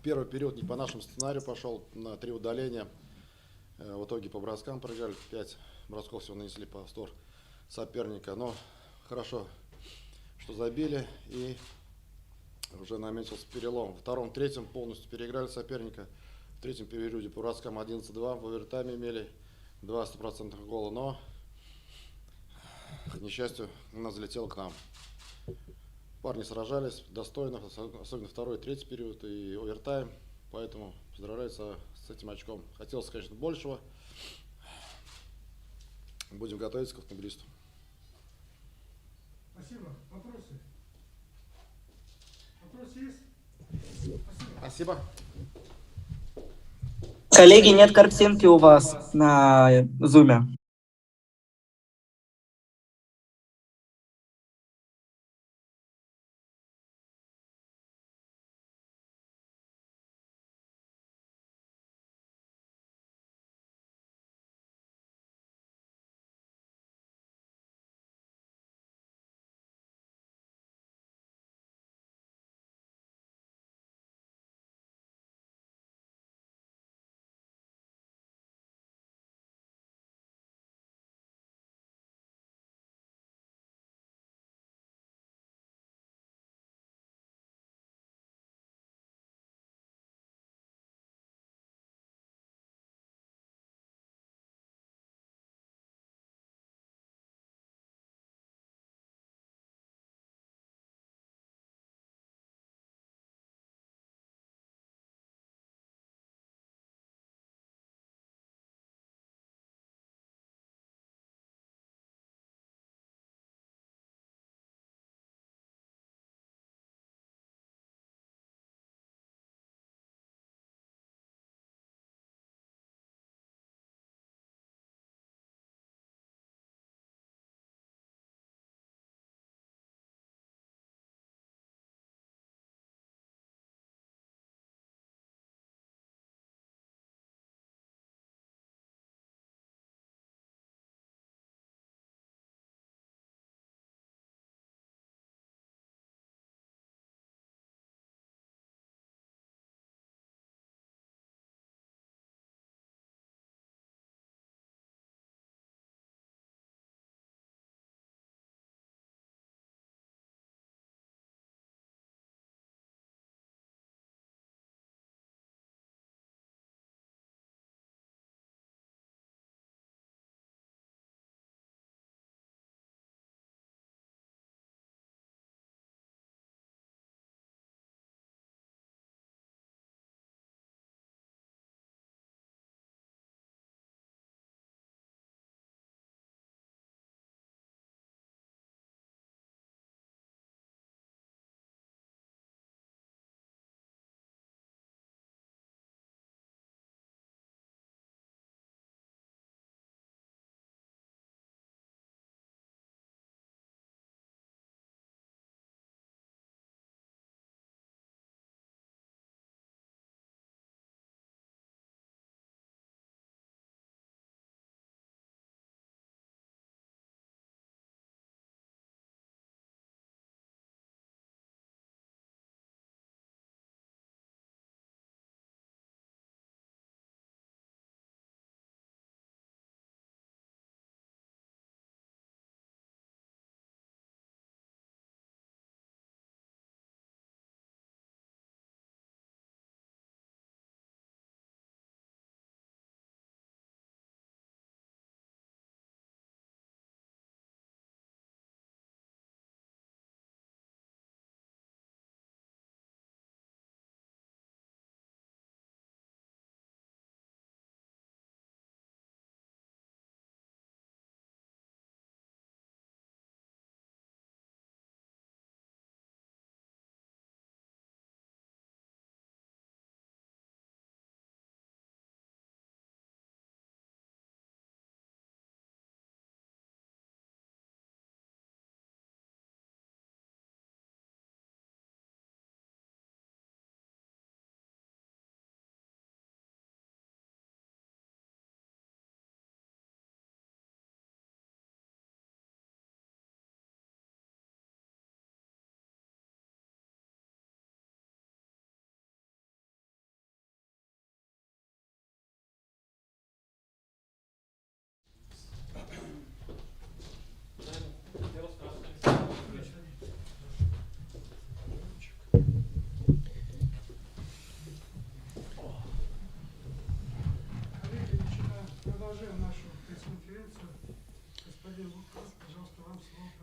Первый период не по нашему сценарию пошел, на 3 удаления. В итоге по броскам проиграли, 5 бросков всего нанесли по стор соперника. Но хорошо, что забили, и уже наметился перелом. Во втором, третьем полностью переиграли соперника. В третьем периоде по броскам 11-2, в овертайме имели 2 стопроцентных гола, но, к несчастью, она залетела к нам. Парни сражались достойно, особенно второй и третий период и овертайм, поэтому поздравляю с этим очком. Хотелось, конечно, большего. Будем готовиться к автомобилисту. Спасибо. Вопросы? Вопросы есть? Спасибо. Коллеги, нет картинки у вас на зуме.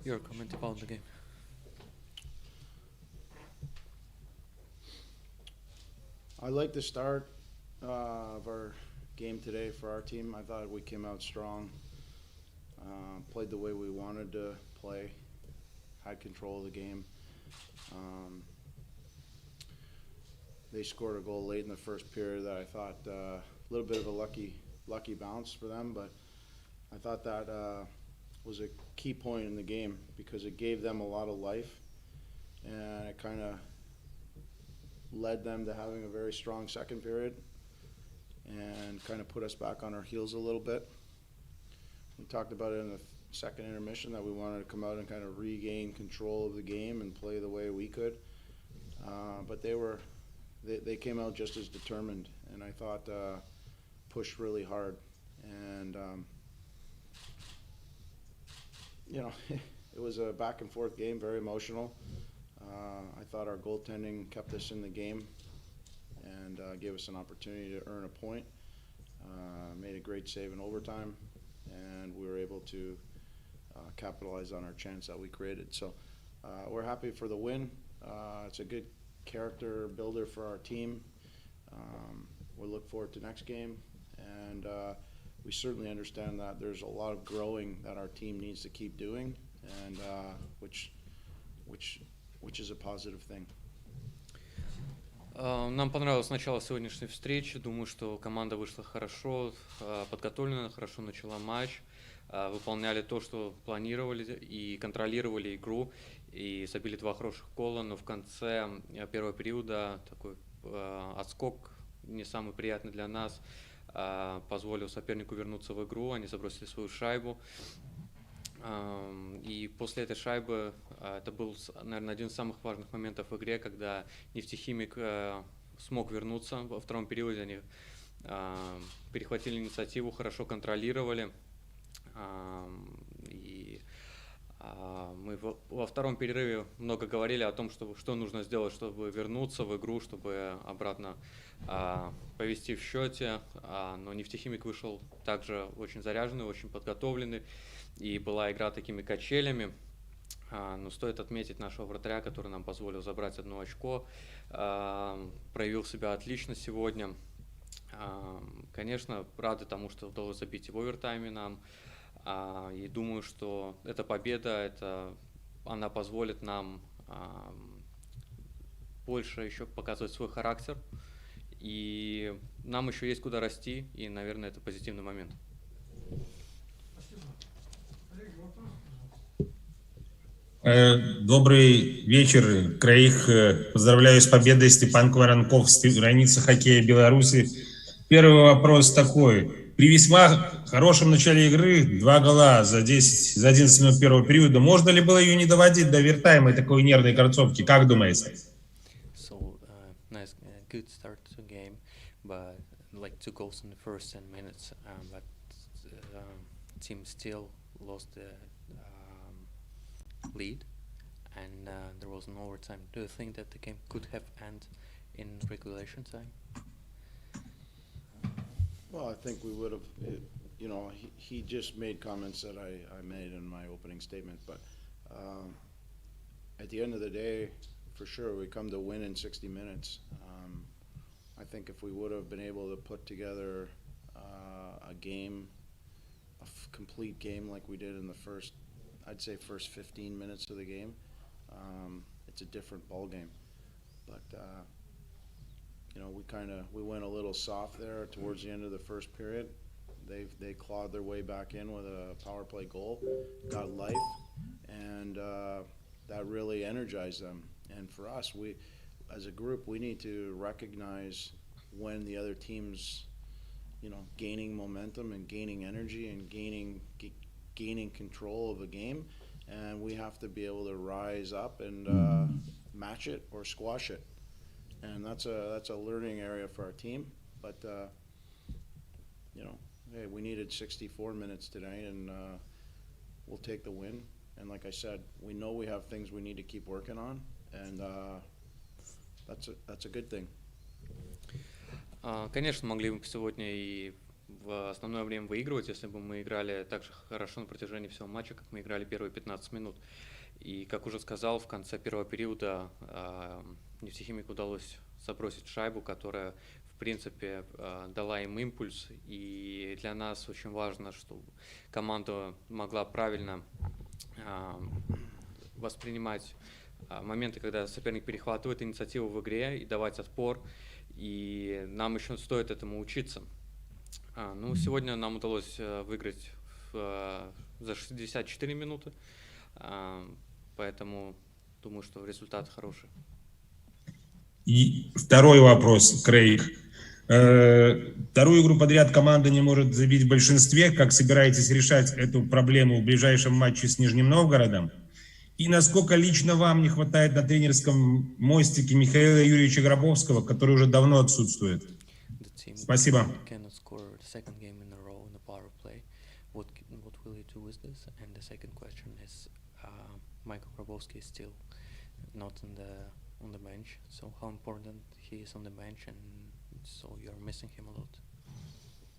Your comment about the game. I like the start of our game today for our team. I thought we came out strong, played the way we wanted to play, had control of the game. They scored a goal late in the first period that I thought a little bit of a lucky bounce for them, but I thought that was a key point in the game because it gave them a lot of life, and it kind of led them to having a very strong second period and kind of put us back on our heels a little bit. We talked about it in the second intermission that we wanted to come out and kind of regain control of the game and play the way we could. But they came out just as determined, and I thought pushed really hard. And it was a back and forth game, very emotional. I thought our goaltending kept us in the game and gave us an opportunity to earn a point. Made a great save in overtime, and we were able to capitalize on our chance that we created. So we're happy for the win. It's a good character builder for our team. We look forward to next game, and we certainly understand that there's a lot of growing that our team needs to keep doing, and which is a positive thing. Нам понравилось начало сегодняшней встречи. Думаю, что команда вышла хорошо, подготовлена, хорошо начала матч. Выполняли то, что планировали, и контролировали игру, и забили 2 хороших гола, но в конце первого периода такой отскок, не самый приятный для нас, позволил сопернику вернуться в игру, они забросили свою шайбу. И после этой шайбы это был, наверное, один из самых важных моментов в игре, когда Нефтехимик смог вернуться во втором периоде. Они перехватили инициативу, хорошо контролировали. И мы во втором перерыве много говорили о том, что нужно сделать, чтобы вернуться в игру, чтобы обратно повести в счете. Но Нефтехимик вышел также очень заряженный, очень подготовленный. И была игра такими качелями. Но стоит отметить нашего вратаря, который нам позволил забрать 1 очко. Проявил себя отлично сегодня. Конечно, рады тому, что удалось забить и в овертайме нам. И думаю, что эта победа, она позволит нам больше еще показывать свой характер. И нам еще есть куда расти, и, наверное, это позитивный момент. Добрый вечер, Краих. Поздравляю с победой, Степан Кваранков, страница хоккея Беларуси. Первый вопрос такой. При весьма хорошем начале игры 2 гола за 11 минут первого периода. Можно ли было ее не доводить до овертайма и такой нервной концовки? Как думаете? So, nice, good start to game, but like 2 goals in the first 10 minutes, but team still lost the lead, and there was no overtime. Do you think that the game could have ended in regulation time? Well, I think we would have, he just made comments that I made in my opening statement, but at the end of the day, for sure, we come to win in 60 minutes. I think if we would have been able to put together a game, complete game like we did in the first 15 minutes of the game, it's a different ball game. But we went a little soft there towards the end of the first period. They clawed their way back in with a power play goal, got life, and that really energized them. And for us, we as a group, we need to recognize when the other team's gaining momentum and gaining energy and gaining control of a game, and we have to be able to rise up and match it or squash it. And that's a learning area for our team. But hey, we needed 64 minutes today, and we'll take the win. And like I said, we know we have things we need to keep working on, and that's a good thing. Конечно, могли бы сегодня и в основное время выигрывать, если бы мы играли так же хорошо на протяжении всего матча, как мы играли первые 15 минут. И, как уже сказал, в конце первого периода Нефтехимику удалось забросить шайбу, которая, в принципе, дала им импульс. И для нас очень важно, чтобы команда могла правильно воспринимать моменты, когда соперник перехватывает инициативу в игре и давать отпор. И нам еще стоит этому учиться. Ну, сегодня нам удалось выиграть за 64 минуты, поэтому думаю, что результат хороший. И второй вопрос, Крейг. Вторую игру подряд команда не может забить в большинстве. Как собираетесь решать эту проблему в ближайшем матче с Нижним Новгородом? И насколько лично вам не хватает на тренерском мостике Михаила Юрьевича Гробовского, который уже давно отсутствует? Спасибо. What will you do with this? And the second question is, Michael Grabowski is still not on the bench. So how important he is on the bench, and so you are missing him a lot.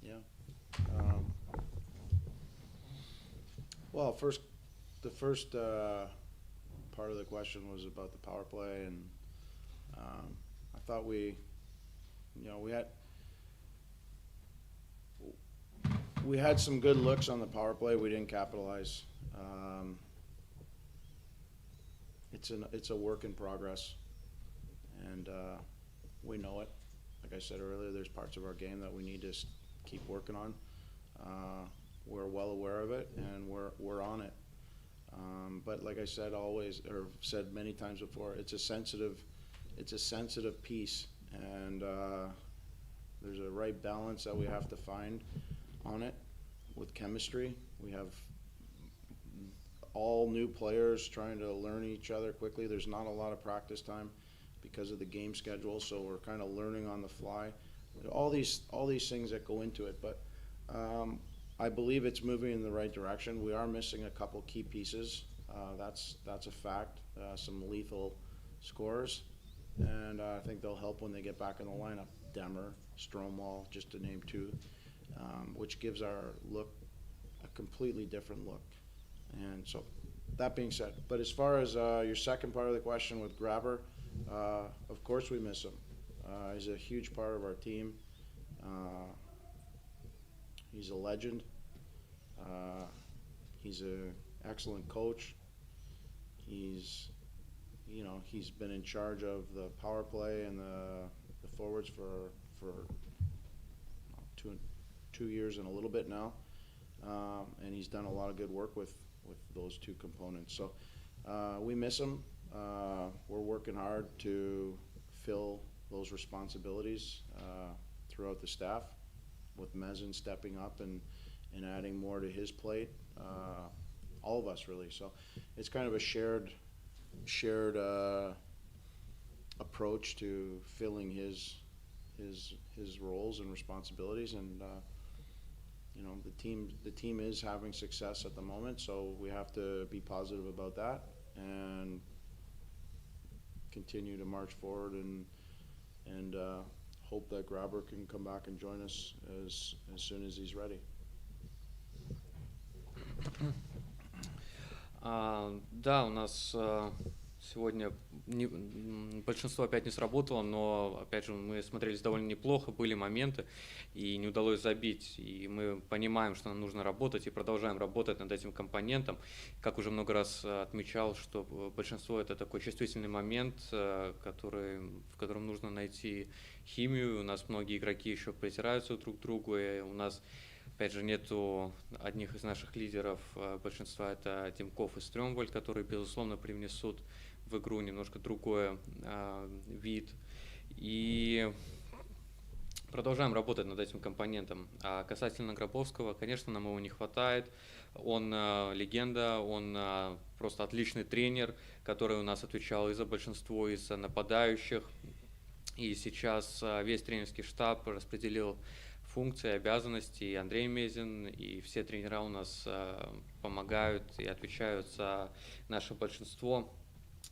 Yeah. Well, the first part of the question was about the power play, and I thought we had some good looks on the power play. We didn't capitalize. It's a work in progress, and we know it. Like I said earlier, there's parts of our game that we need to keep working on. We're well aware of it, and we're on it. But like I said said many times before, it's a sensitive piece, and there's a right balance that we have to find on it with chemistry. We have all new players trying to learn each other quickly. There's not a lot of practice time because of the game schedule, so we're kind of learning on the fly. All these things that go into it, but I believe it's moving in the right direction. We are missing a couple key pieces. That's a fact. Some lethal scorers, and I think they'll help when they get back in the lineup. Demmer, Stromwall, just to name two, which gives our look a completely different look. And so, that being said, but as far as your second part of the question with Grabber, of course we miss him. He's a huge part of our team. He's a legend. He's an excellent coach. He's been in charge of the power play and the forwards for 2 years and a little bit now, and he's done a lot of good work with those two components. So we miss him. We're working hard to fill those responsibilities throughout the staff, with Mezin stepping up and adding more to his plate. All of us really. So it's kind of a shared approach to filling his roles and responsibilities, and the team is having success at the moment, so we have to be positive about that and continue to march forward and hope that Grabber can come back and join us as soon as he's ready. Да, у нас сегодня большинство опять не сработало, но, опять же, мы смотрелись довольно неплохо, были моменты, и не удалось забить. И мы понимаем, что нам нужно работать, и продолжаем работать над этим компонентом. Как уже много раз отмечал, что большинство — это такой чувствительный момент, в котором нужно найти химию. У нас многие игроки еще притираются друг к другу, и у нас, опять же, нету одних из наших лидеров. Большинство — это Тимков и Стрёмвольд, которые, безусловно, привнесут в игру немножко другой вид. И продолжаем работать над этим компонентом. А касательно Гробовского, конечно, нам его не хватает. Он легенда, он просто отличный тренер, который у нас отвечал и за большинство, и за нападающих. И сейчас весь тренерский штаб распределил функции, обязанности, и Андрей Мезин, и все тренера у нас помогают и отвечают за наше большинство.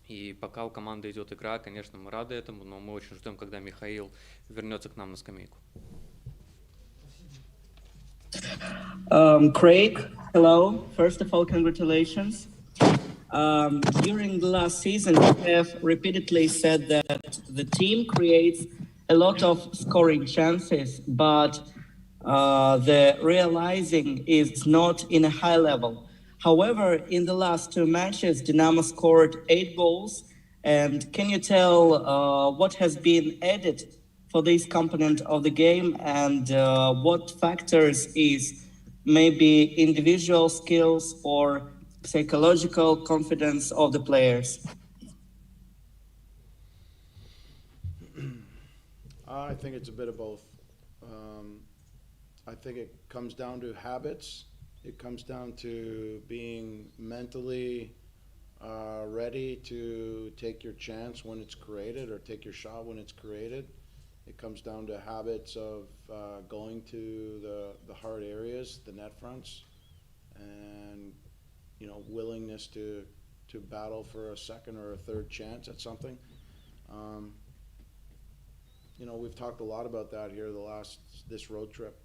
И пока у команды идет игра, конечно, мы рады этому, но мы очень ждем, когда Михаил вернется к нам на скамейку. Craig, hello. First of all, congratulations. During the last season, you have repeatedly said that the team creates a lot of scoring chances, but the realizing is not in a high level. However, in the last two matches, Dinamo scored 8 goals. And can you tell what has been added for this component of the game, and what factors is maybe individual skills or psychological confidence of the players? I think it's a bit of both. I think it comes down to habits. It comes down to being mentally ready to take your chance when it's created, or take your shot when it's created. It comes down to habits of going to the hard areas, the net fronts, and willingness to battle for a second or a third chance at something. We've talked a lot about that here this road trip.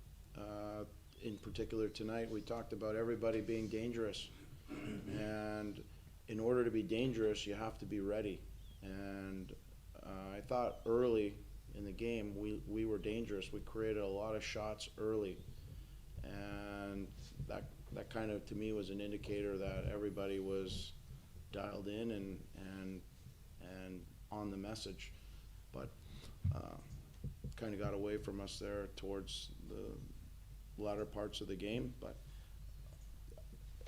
In particular tonight, we talked about everybody being dangerous, and in order to be dangerous, you have to be ready. And I thought early in the game we were dangerous. We created a lot of shots early, and that kind of, to me, was an indicator that everybody was dialed in and on the message. But kind of got away from us there towards the latter parts of the game. But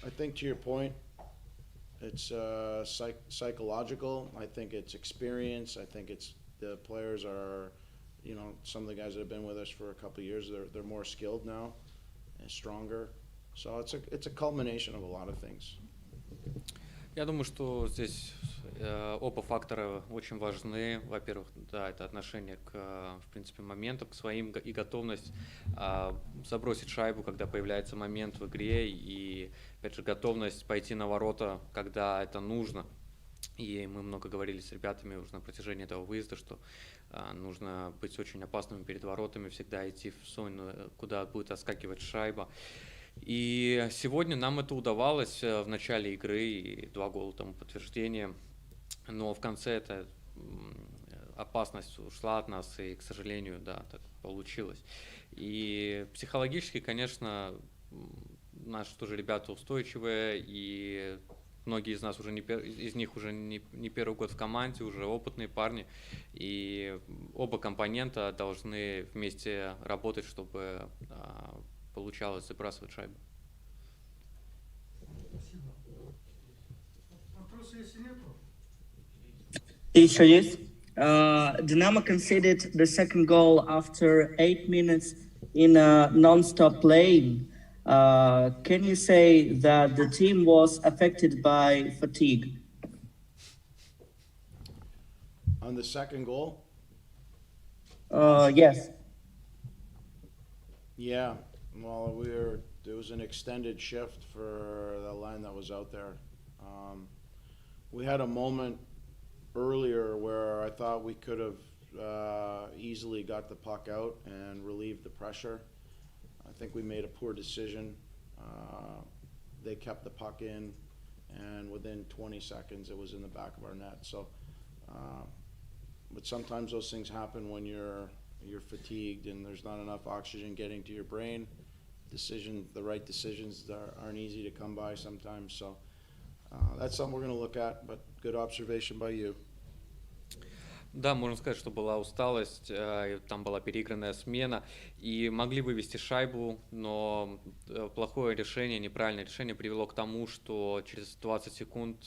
I think, to your point, it's psychological. I think it's experience. I think it's the players are, some of the guys that have been with us for a couple of years, they're more skilled now and stronger. So it's a culmination of a lot of things. Я думаю, что здесь оба фактора очень важны. Во-первых, да, это отношение к, в принципе, моментам, к своим, и готовность забросить шайбу, когда появляется момент в игре, и, опять же, готовность пойти на ворота, когда это нужно. И мы много говорили с ребятами уже на протяжении этого выезда, что нужно быть очень опасными перед воротами, всегда идти в зону, куда будет отскакивать шайба. И сегодня нам это удавалось в начале игры, и 2 гола тому подтверждение, но в конце эта опасность ушла от нас, и, к сожалению, да, так получилось. И психологически, конечно, наши тоже ребята устойчивые, и многие из нас уже из них уже не первый год в команде, уже опытные парни, и оба компонента должны вместе работать, чтобы получалось забрасывать шайбу. Спасибо. Вопросы, если нету? Еще есть. Dinamo conceded the second goal after 8 minutes in non-stop playing. Can you say that the team was affected by fatigue? On the second goal? Yes. Yeah. Well, there was an extended shift for the line that was out there. We had a moment earlier where I thought we could have easily got the puck out and relieved the pressure. I think we made a poor decision. They kept the puck in, and within 20 seconds it was in the back of our net. So, but sometimes those things happen when you're fatigued and there's not enough oxygen getting to your brain. The right decisions aren't easy to come by sometimes. So that's something we're going to look at, but good observation by you. Да, можно сказать, что была усталость, там была переигранная смена, и могли вывести шайбу, но плохое решение, неправильное решение привело к тому, что через 20 секунд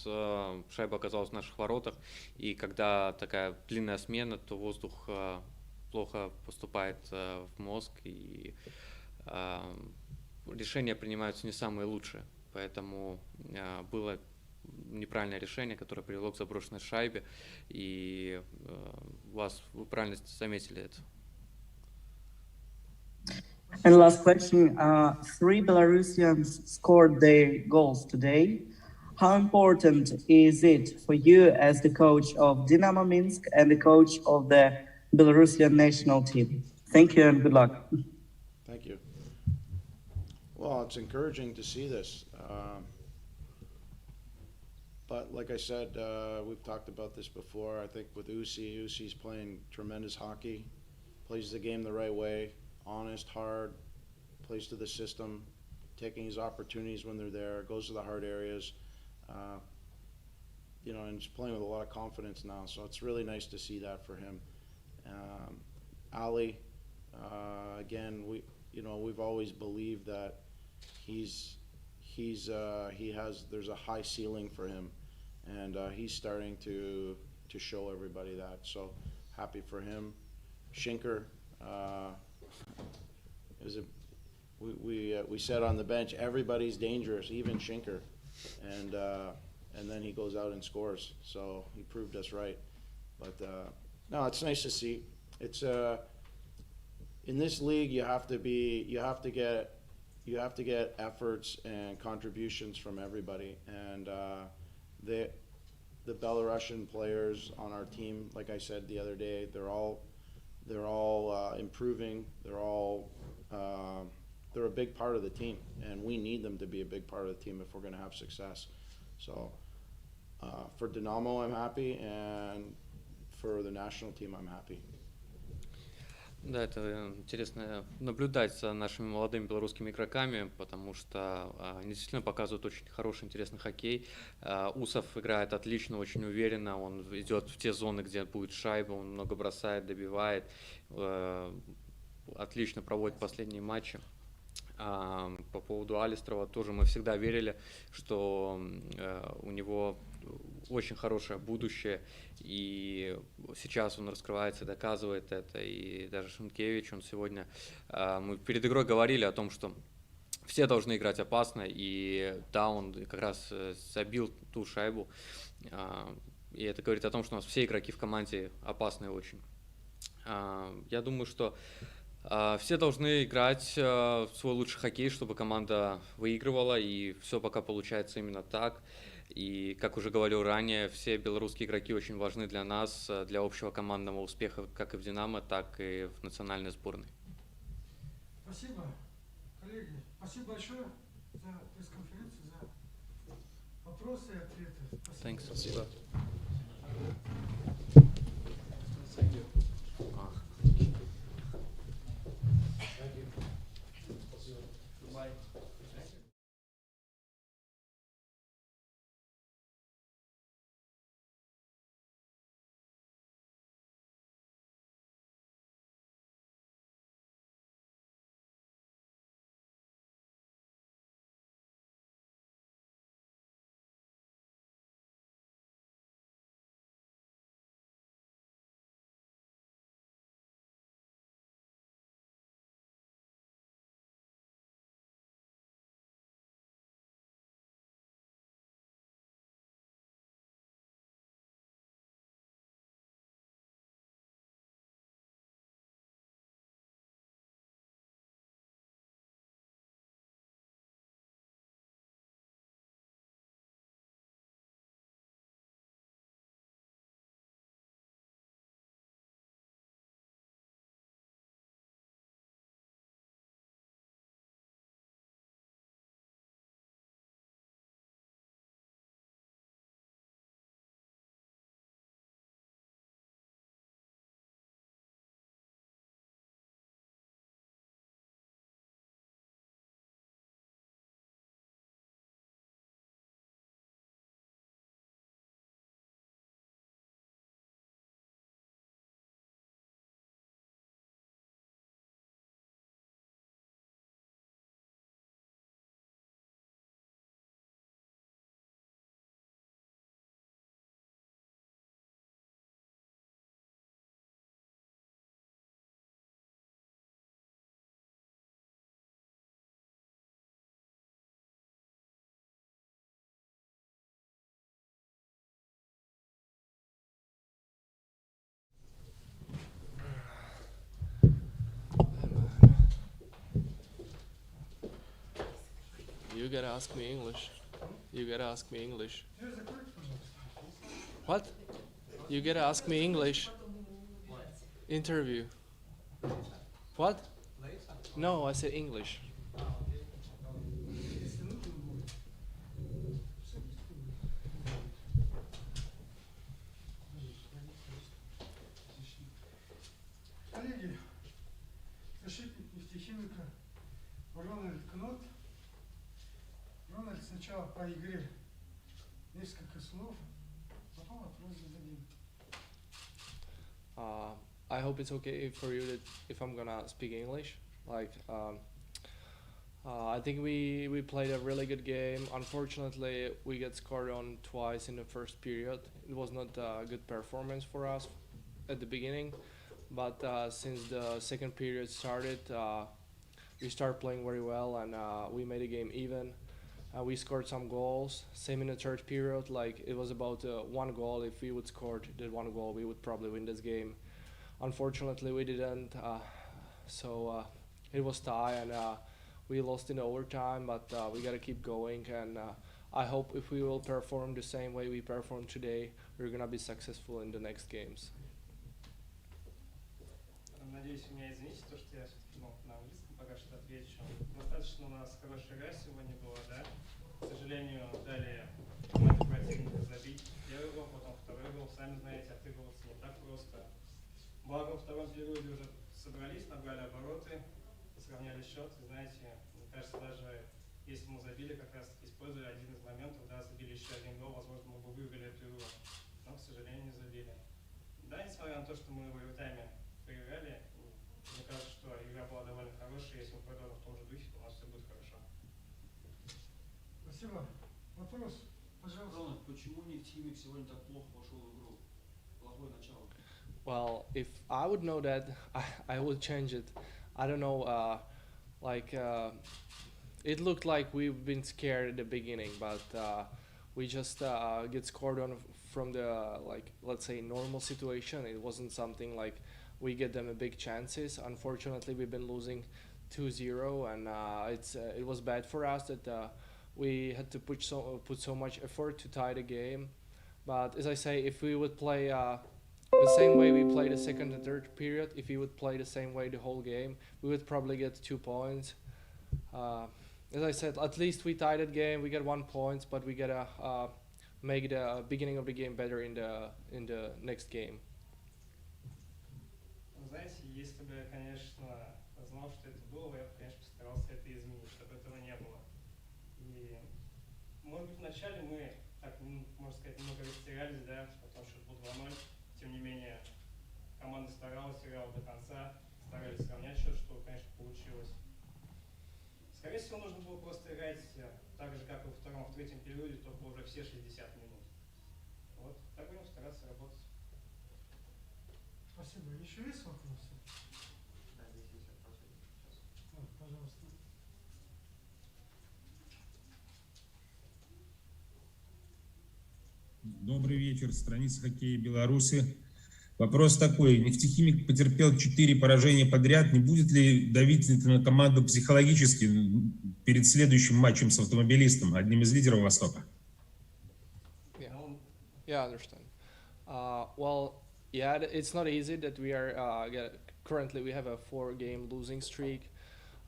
шайба оказалась в наших воротах, и когда такая длинная смена, то воздух плохо поступает в мозг, и решения принимаются не самые лучшие, поэтому было неправильное решение, которое привело к заброшенной шайбе, и вы правильно заметили это. And last question, 3 Belarusians scored their goals today. How important is it for you as the coach of Dinámo Minsk and the coach of the Belarusian national team? Thank you and good luck. Thank you. Well, it's encouraging to see this. But like I said, we've talked about this before. I think with Usi's playing tremendous hockey, plays the game the right way, honest, hard, plays to the system, taking his opportunities when they're there, goes to the hard areas, and he's playing with a lot of confidence now. So it's really nice to see that for him. Ali, again, we've always believed that there's a high ceiling for him, and he's starting to show everybody that. So happy for him. Schinker, we said on the bench, everybody's dangerous, even Schinker, and then he goes out and scores. So he proved us right. But no, it's nice to see. It's in this league, you have to get efforts and contributions from everybody, and the Belarusian players on our team, like I said the other day, they're all improving. They're a big part of the team, and we need them to be a big part of the team if we're going to have success. So for Diнамо, I'm happy, and for the national team, I'm happy. Да, это интересно наблюдать за нашими молодыми белорусскими игроками, потому что они действительно показывают очень хороший, интересный хоккей. Усов играет отлично, очень уверенно, он идет в те зоны, где будет шайба, он много бросает, добивает, отлично проводит последние матчи. По поводу Алистрова тоже мы всегда верили, что у него очень хорошее будущее, и сейчас он раскрывается, доказывает это, и даже Шенкевич, он сегодня, мы перед игрой говорили о том, что все должны играть опасно, и да, он как раз забил ту шайбу, и это говорит о том, что у нас все игроки в команде опасные очень. Я думаю, что все должны играть в свой лучший хоккей, чтобы команда выигрывала, и все пока получается именно так. И, как уже говорил ранее, все белорусские игроки очень важны для нас, для общего командного успеха, как и в «Динамо», так и в национальной сборной. Спасибо, коллеги. Спасибо большое за пресс-конференцию, за вопросы и ответы. Спасибо. You gotta ask me English. You gotta ask me English. What? You gotta ask me English. Interview. What? No, I said English. Рональд Кнот. Рональд сначала по игре несколько слов, потом вопрос зададим. I hope it's okay for you that if I'm gonna speak English. Like, I think we played a really good game. Unfortunately, we got scored on twice in the first period. It was not a good performance for us at the beginning, but since the second period started, we started playing very well, and we made the game even. We scored some goals. Same in the third period. Like, it was about one goal. If we would score that one goal, we would probably win this game. Unfortunately, we didn't. So it was tie, and we lost in overtime. But we gotta keep going, and I hope if we will perform the same way we performed today, we're gonna be successful in the next games. Надеюсь, вы меня извините, то, что я все-таки на английском пока что отвечу. Достаточно у нас хорошая игра сегодня была, да? К сожалению, дали команде противника забить первый гол, потом второй гол. Сами знаете, отыгрываться не так просто. Благо, во втором периоде уже собрались, набрали обороты, сравняли счет. И знаете, мне кажется, даже если мы забили, как раз таки использовали один из моментов, да, забили еще один гол, возможно, мы бы выиграли эту игру. Но, к сожалению, не забили. Да, несмотря на то, что мы в овертайме проиграли, мне кажется, что игра была довольно хорошая. Если мы продолжим в том же духе, то у нас все будет хорошо. Спасибо. Вопрос, пожалуйста. Рональд, почему Нефтехимик сегодня так плохо вошел в игру? Плохое начало. Well, if I would know that, I would change it. I don't know, it looked like we've been scared at the beginning, but we just get scored on from the, like, let's say, normal situation. It wasn't something like we get them a big chances. Unfortunately, we've been losing 2-0, and it was bad for us that we had to put so much effort to tie the game. But as I say, if we would play the same way we played the second and third period, if we would play the same way the whole game, we would probably get 2 points. As I said, at least we tied that game. We got 1 point, but we gotta make the beginning of the game better in the next game. Знаете, если бы я, конечно, знал, что это было, я бы, конечно, постарался это изменить, чтобы этого не было. И, может быть, вначале мы, так, можно сказать, немного растерялись, да, потому что был 2-0. Тем не менее, команда старалась, играла до конца, старались сравнять счет, что, конечно, получилось. Скорее всего, нужно было просто играть так же, как и во втором, в третьем периоде, только уже все 60 минут. Вот, так будем стараться работать. Спасибо. Еще есть вопросы? Да, здесь есть вопрос. Сейчас. Пожалуйста. Добрый вечер, страница хоккея Беларуси. Вопрос такой. Нефтехимик потерпел 4 поражения подряд. Не будет ли давить это на команду психологически перед следующим матчем с Автомобилистом, одним из лидеров Востока? Yeah, I understand. Well, yeah, it's not easy that we are currently we have a 4-game losing streak.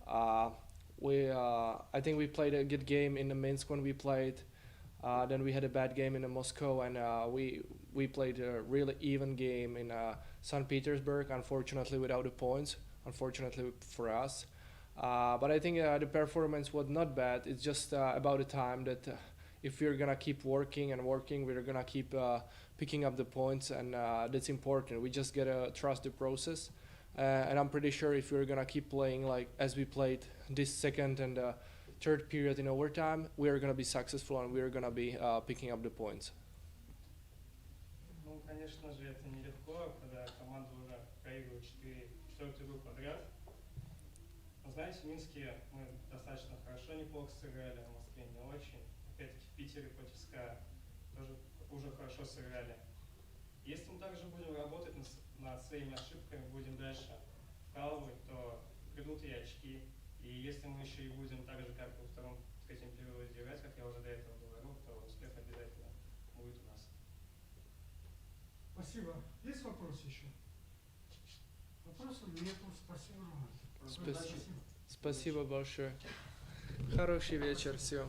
I think we played a good game in the Minsk when we played. Then we had a bad game in Moscow, and we played a really even game in St. Petersburg, unfortunately without the points, unfortunately for us. But I think the performance was not bad. It's just about the time that if we're going to keep working and working, we're going to keep picking up the points, and that's important. We just got to trust the process. And I'm pretty sure if we're going to keep playing like as we played this second and third period in overtime, we are going to be successful and we are going to be picking up the points. Ну, конечно же, это нелегко, когда команда уже проигрывает четвертую игру подряд. Но знаете, в Минске мы достаточно хорошо, неплохо сыграли, в Москве не очень. Опять-таки в Питере против СКА тоже уже хорошо сыграли. Если мы также будем работать над своими ошибками, будем дальше вкалывать, то придут и очки. И если мы еще и будем так же, как во втором, третьем периоде играть, как я уже до этого говорил, то успех обязательно будет у нас. Спасибо. Есть вопросы еще? Вопросов нету. Спасибо, Роман. Спасибо большое. Хороший вечер всем.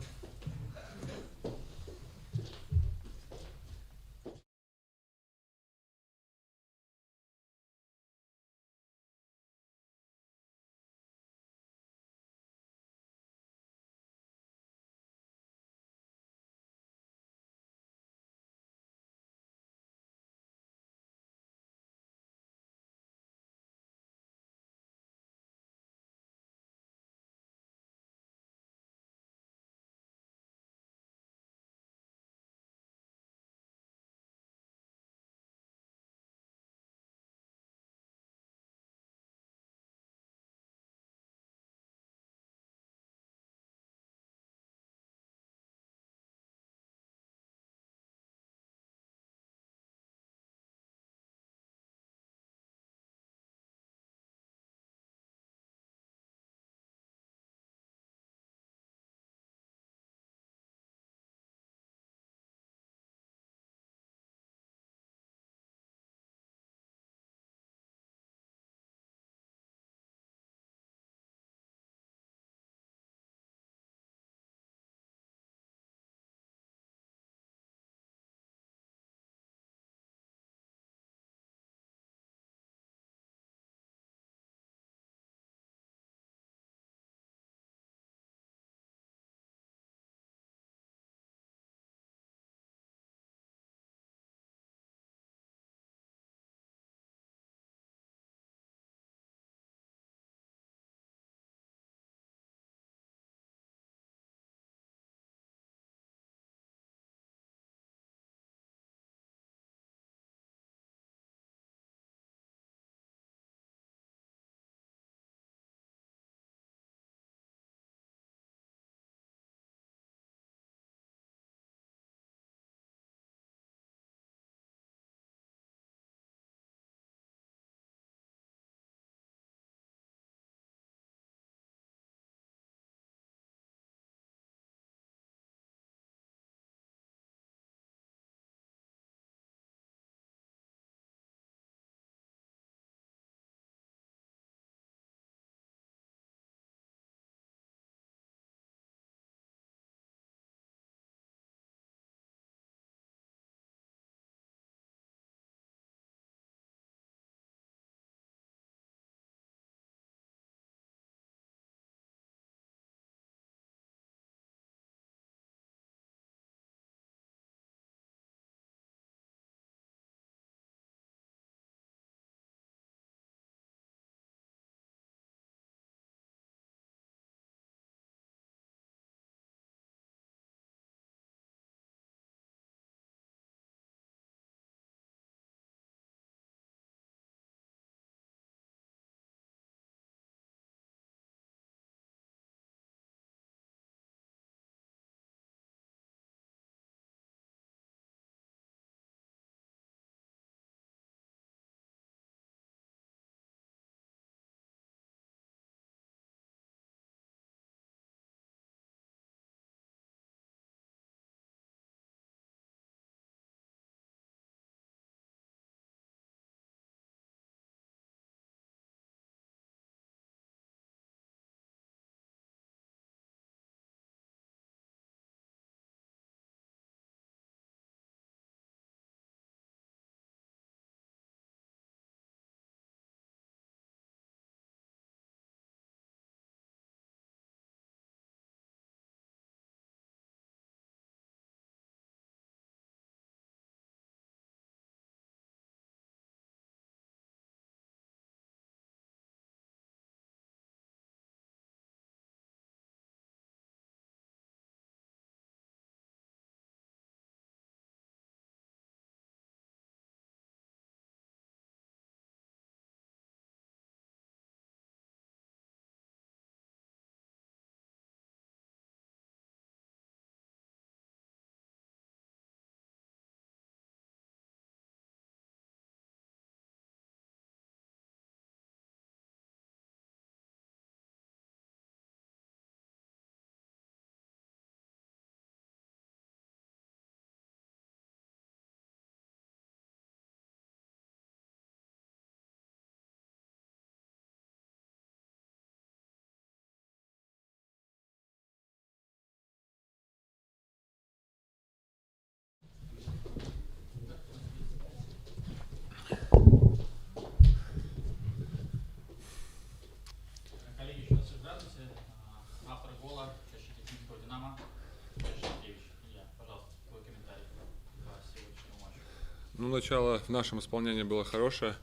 Ну, начало в нашем исполнении было хорошее.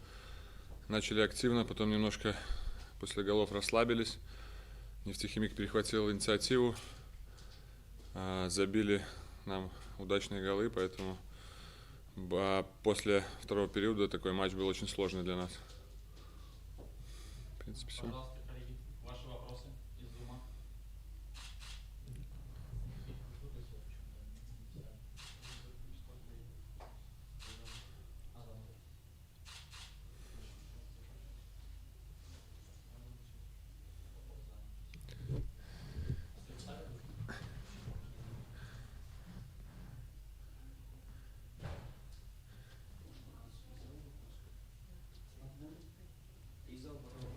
Начали активно, потом немножко после голов расслабились. Нефтехимик перехватил инициативу. Забили нам удачные голы, поэтому после второго периода такой матч был очень сложный для нас. В принципе, все. Пожалуйста, коллеги, ваши вопросы из Зума.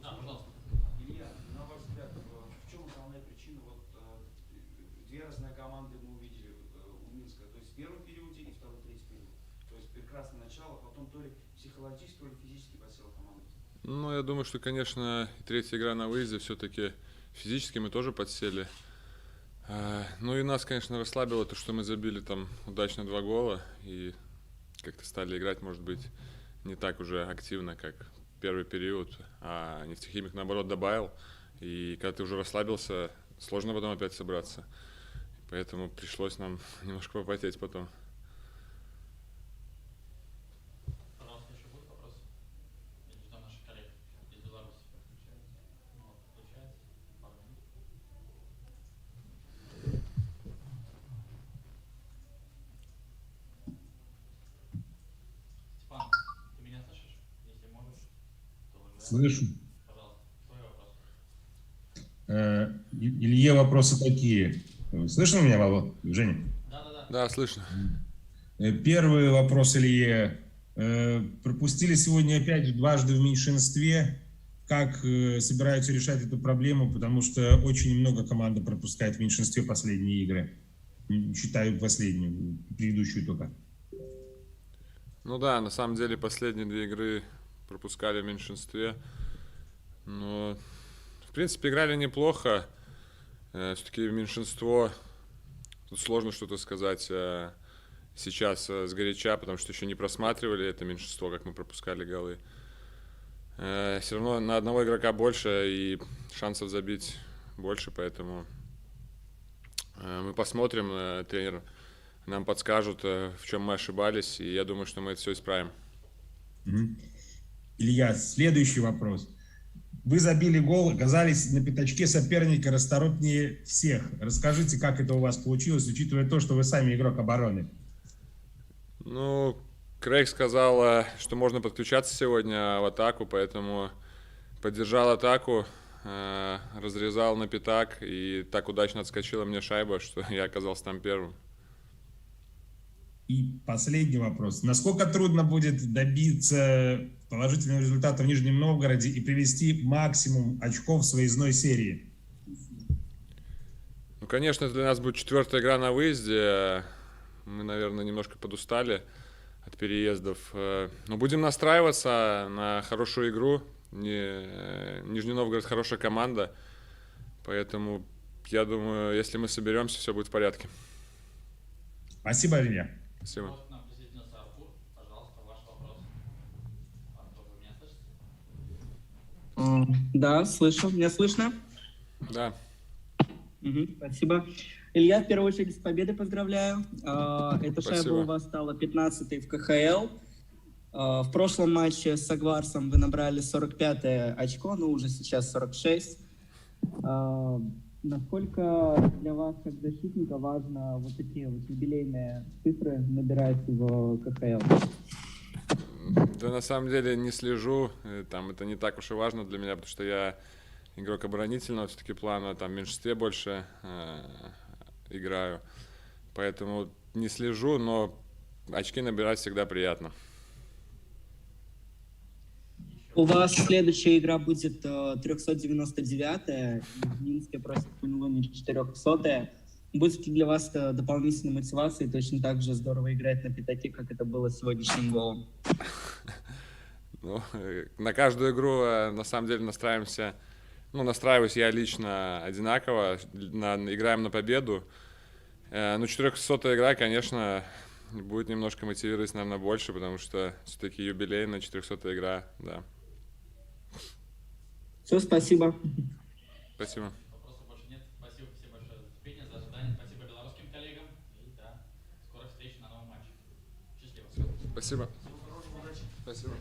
Да, пожалуйста. Илья, на ваш взгляд, в чем основная причина? Две разные команды мы увидели у Минска. То есть в первом периоде и второй, третий период. То есть прекрасное начало, потом то ли психологически, то ли физически подсела команда. Ну, я думаю, что, конечно, третья игра на выезде все-таки физически мы тоже подсели. Ну и нас, конечно, расслабило то, что мы забили там удачно 2 гола и как-то стали играть, может быть, не так уже активно, как первый период, а Нефтехимик, наоборот, добавил. И когда ты уже расслабился, сложно потом опять собраться. Поэтому пришлось нам немножко попотеть потом. Пожалуйста, еще будут вопросы? Я ждем наших коллег из Беларуси. Вот, получается, пару минут. Степан, ты меня слышишь? Если можешь, то уже. Слышу. Пожалуйста, твой вопрос. Илье вопросы такие. Слышно меня, Женя? Да. Да, слышно. Первый вопрос, Илье. Пропустили сегодня опять дважды в меньшинстве. Как собираются решать эту проблему? Потому что очень много команда пропускает в меньшинстве последние игры. Считаю последнюю, предыдущую только. Ну да, на самом деле последние 2 игры пропускали в меньшинстве. Но, в принципе, играли неплохо. Все-таки меньшинство. Тут сложно что-то сказать сейчас сгоряча, потому что еще не просматривали это меньшинство, как мы пропускали голы. Все равно на одного игрока больше и шансов забить больше, поэтому мы посмотрим, тренер нам подскажут, в чем мы ошибались, и я думаю, что мы это все исправим. Илья, следующий вопрос. Вы забили гол, оказались на пятачке соперника расторопнее всех. Расскажите, как это у вас получилось, учитывая то, что вы сами игрок обороны. Ну, Крейг сказал, что можно подключаться сегодня в атаку, поэтому поддержал атаку, разрезал на пятак, и так удачно отскочила мне шайба, что я оказался там первым. И последний вопрос. Насколько трудно будет добиться положительного результата в Нижнем Новгороде и привести максимум очков в выездной серии? Ну, конечно, для нас будет 4-я игра на выезде. Мы, наверное, немножко подустали от переездов. Но будем настраиваться на хорошую игру. Нижний Новгород хорошая команда. Поэтому, я думаю, если мы соберемся, все будет в порядке. Спасибо, Илья. Спасибо. Вот к нам присоединился Артур. Пожалуйста, ваш вопрос. Артур, вы меня слышите? Да, слышу. Меня слышно? Да. Спасибо. Илья, в первую очередь, с победой поздравляю. Эта Спасибо. шайба у вас стала 15-й в КХЛ. В прошлом матче с Агварсом вы набрали 45-е очко, но уже сейчас 46. Насколько для вас, как защитника, важно вот такие вот юбилейные цифры набирать в КХЛ? Да, на самом деле не слежу. Там это не так уж и важно для меня, потому что я игрок оборонительного все-таки плана, там в меньшинстве больше играю. Поэтому не слежу, но очки набирать всегда приятно. У вас следующая игра будет 399-я, в Минске против Куньлуни 400-я. Будет ли для вас дополнительной мотивацией точно так же здорово играть на пятаке, как это было сегодняшним голом? Ну, на каждую игру на самом деле настраиваемся. Ну, настраиваюсь я лично одинаково. Играем на победу. Ну, 400-я игра, конечно, будет немножко мотивировать, наверное, больше, потому что все-таки юбилейная 400-я игра, да. Все, спасибо. Спасибо. Вопросов больше нет. Спасибо всем большое за терпение, за ожидание. Спасибо белорусским коллегам. И до скорых встреч на новом матче. Счастливо. Спасибо. Спасибо.